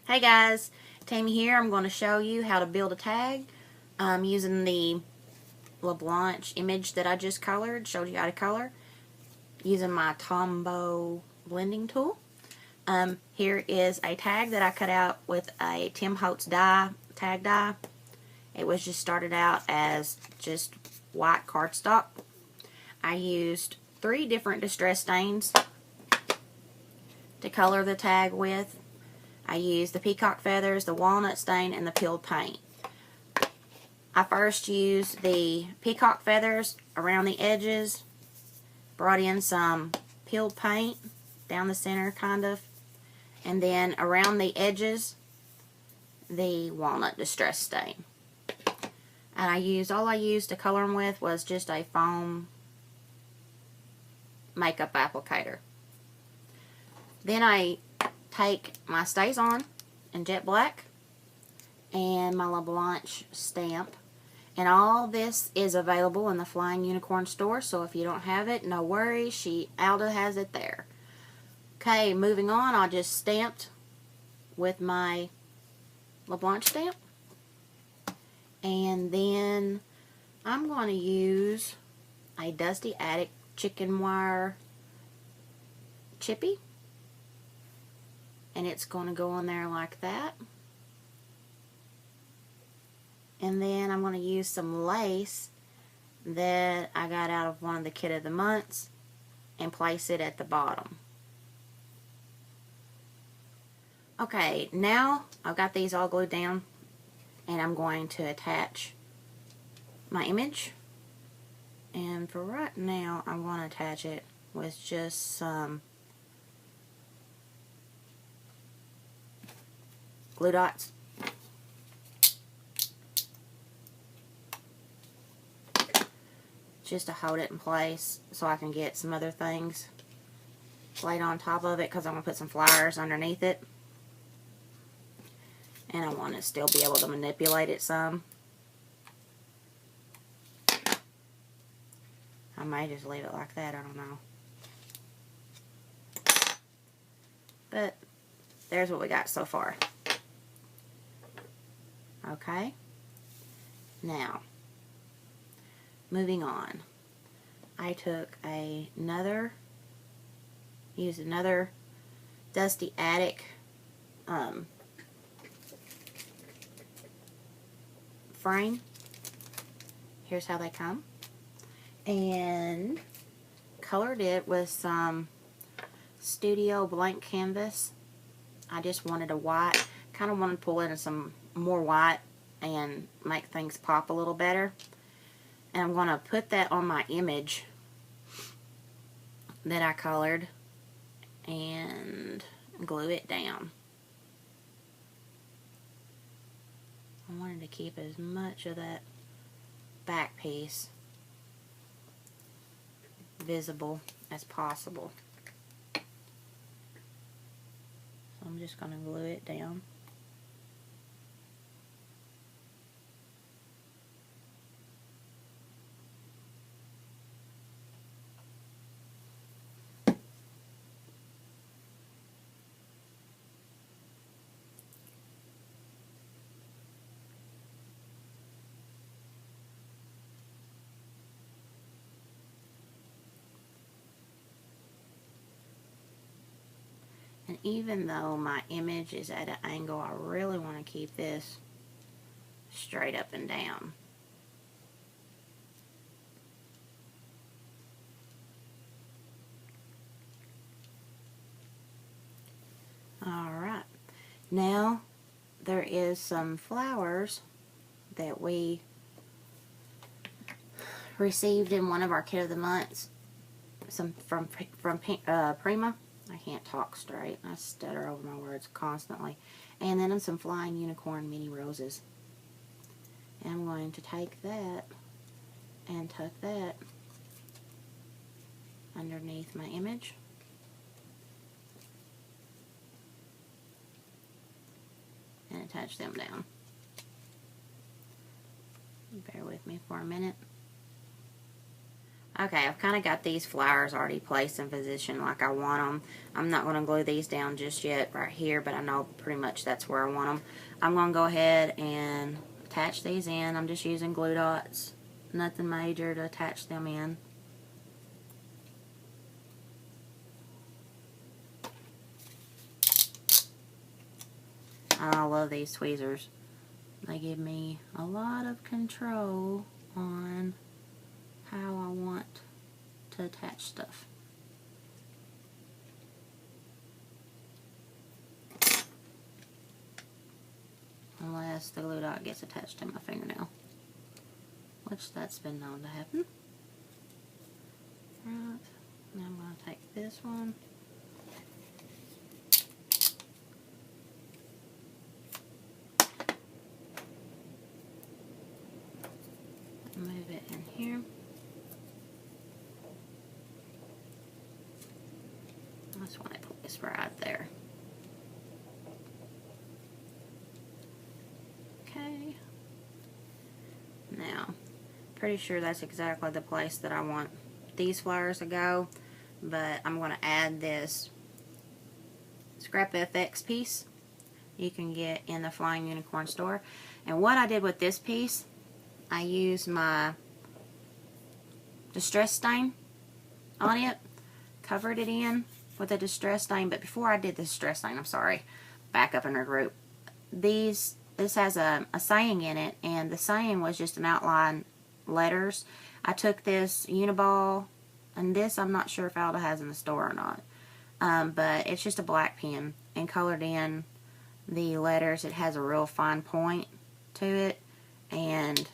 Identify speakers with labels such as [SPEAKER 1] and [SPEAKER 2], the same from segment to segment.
[SPEAKER 1] Hey guys, Tammy here. I'm going to show you how to build a tag using the LaBlanche image that I just colored, showed you how to color, using my Tombow blending tool. Here is a tag that I cut out with a Tim Holtz tag die. It was just started out as just white cardstock. I used 3 different distress stains to color the tag with. I used the peacock feathers, the walnut stain, and the peeled paint. I first used the peacock feathers around the edges, brought in some peeled paint down the center kind of, and then around the edges the walnut distress stain. And all I used to color them with was just a foam makeup applicator. Then I take my StazOn in jet black and my LaBlanche stamp, and all this is available in the Flying Unicorn store, so if you don't have it, no worries, Alda has it there. Okay, moving on, I just stamped with my LaBlanche stamp, and then I'm going to use a Dusty Attic chicken wire chippy, and it's going to go on there like that. And then I'm going to use some lace that I got out of one of the Kit of the Months and place it at the bottom. Okay, now I've got these all glued down, and I'm going to attach my image. And for right now, I'm going to attach it with just some glue dots. Just to hold it in place so I can get some other things laid on top of it, because I'm going to put some flowers underneath it. And I want to still be able to manipulate it some. I may just leave it like that, I don't know. But there's what we got so far. Okay, now moving on, I took used another Dusty Attic frame. Here's how they come, and colored it with some Studio blank canvas. I just wanted a white, kind of wanted to pull in some more white and make things pop a little better. And I'm going to put that on my image that I colored and glue it down. I wanted to keep as much of that back piece visible as possible. So I'm just going to glue it down. And even though my image is at an angle, I really want to keep this straight up and down. Alright, now there is some flowers that we received in one of our Kit of the Months, some from Prima. I can't talk straight. I stutter over my words constantly. And then some Flying Unicorn mini roses. And I'm going to take that and tuck that underneath my image. And attach them down. Bear with me for a minute. Okay, I've kind of got these flowers already placed in position like I want them. I'm not going to glue these down just yet right here, but I know pretty much that's where I want them. I'm going to go ahead and attach these in. I'm just using glue dots, nothing major to attach them in. I love these tweezers. They give me a lot of control on how I want to attach stuff. Unless the glue dot gets attached to my fingernail, which that's been known to happen. Right, now I'm going to take this one. Move it in here. I just want to place right there. Okay. Now, pretty sure that's exactly the place that I want these flowers to go, but I'm going to add this Scrap FX piece you can get in the Flying Unicorn store. And what I did with this piece, I used my distress stain on it, covered it in with a distress stain. But before I did the distress stain, I'm sorry, back up in our group. This has a saying in it, and the saying was just an outline letters. I took this Uniball, and this I'm not sure if Alda has in the store or not, but it's just a black pen, and colored in the letters. It has a real fine point to it, and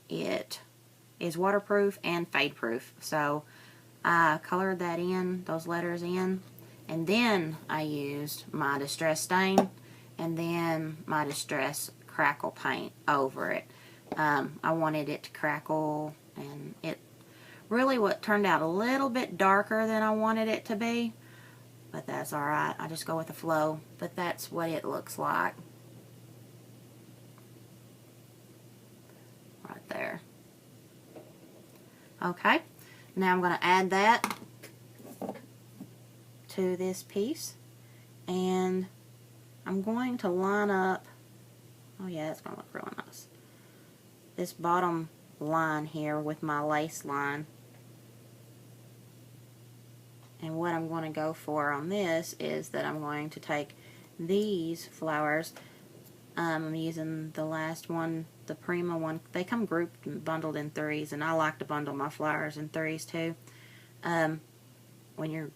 [SPEAKER 1] it is waterproof and fade proof. So I colored that in, those letters in, and then I used my distress stain and then my distress crackle paint over it. I wanted it to crackle, and it really what turned out a little bit darker than I wanted it to be, but that's alright. I just go with the flow, but that's what it looks like right there. Okay, now I'm going to add that to this piece, and I'm going to line up, oh yeah, it's going to look really nice, this bottom line here with my lace line. And what I'm going to go for on this is that I'm going to take these flowers. I'm using the last one, the Prima one. They come grouped and bundled in threes, and I like to bundle my flowers in threes too. When you're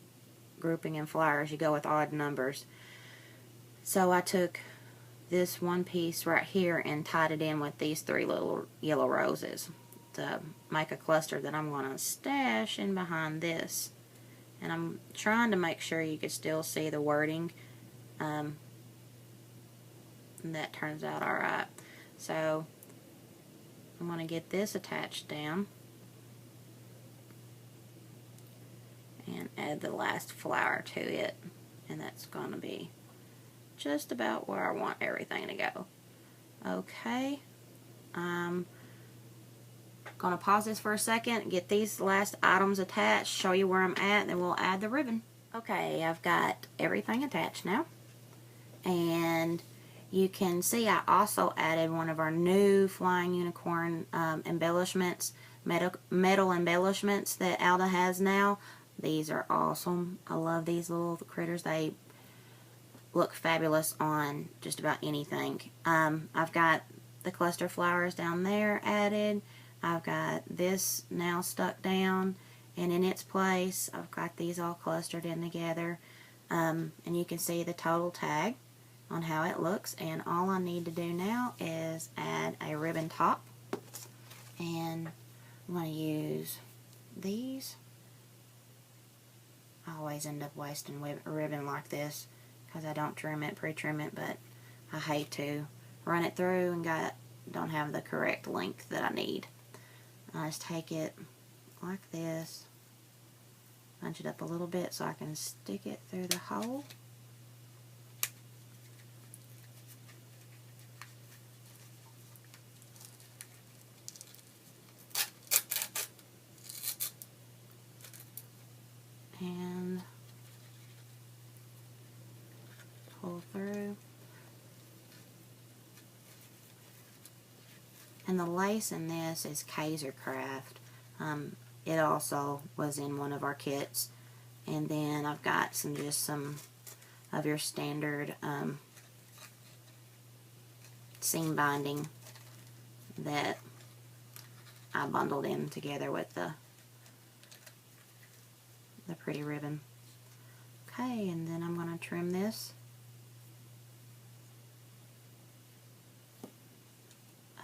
[SPEAKER 1] grouping in flowers, you go with odd numbers. So I took this one piece right here and tied it in with these three little yellow roses to make a cluster that I'm going to stash in behind this. And I'm trying to make sure you can still see the wording. And that turns out alright. So I'm going to get this attached down and add the last flower to it. And that's going to be just about where I want everything to go. Okay. I'm going to pause this for a second, get these last items attached, show you where I'm at, and then we'll add the ribbon. Okay, I've got everything attached now, and you can see I also added one of our new Flying Unicorn embellishments, metal embellishments that Alda has now. These are awesome. I love these little critters. They look fabulous on just about anything. I've got the cluster flowers down there added. I've got this now stuck down and in its place. I've got these all clustered in together, and you can see the total tag on how it looks, and all I need to do now is add a ribbon top, and I'm going to use these. I always end up wasting ribbon like this because I don't trim it, pre-trim it, but I hate to run it through and don't have the correct length that I need. I just take it like this, bunch it up a little bit so I can stick it through the hole. And the lace in this is Kaiser Craft. It also was in one of our kits. And then I've got some of your standard seam binding that I bundled in together with the pretty ribbon. Okay, and then I'm going to trim this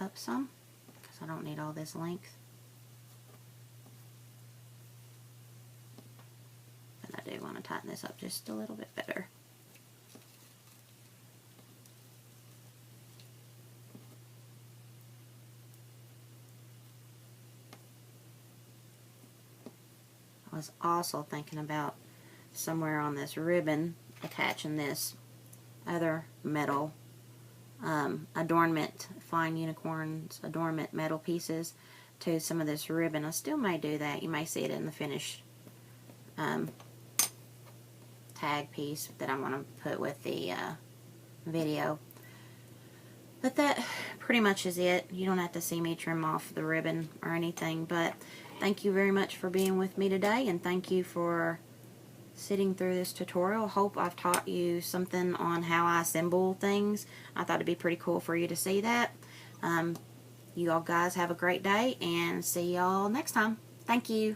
[SPEAKER 1] up some because I don't need all this length. But I do want to tighten this up just a little bit better. I was also thinking about somewhere on this ribbon attaching this other metal adornment, fine unicorns adornment metal pieces to some of this ribbon. I still may do that. You may see it in the finished tag piece that I'm going to put with the video. But that pretty much is it. You don't have to see me trim off the ribbon or anything, but thank you very much for being with me today, and thank you for sitting through this tutorial. Hope I've taught you something on how I assemble things. I thought it'd be pretty cool for you to see that. You all guys have a great day, and see y'all next time. Thank you.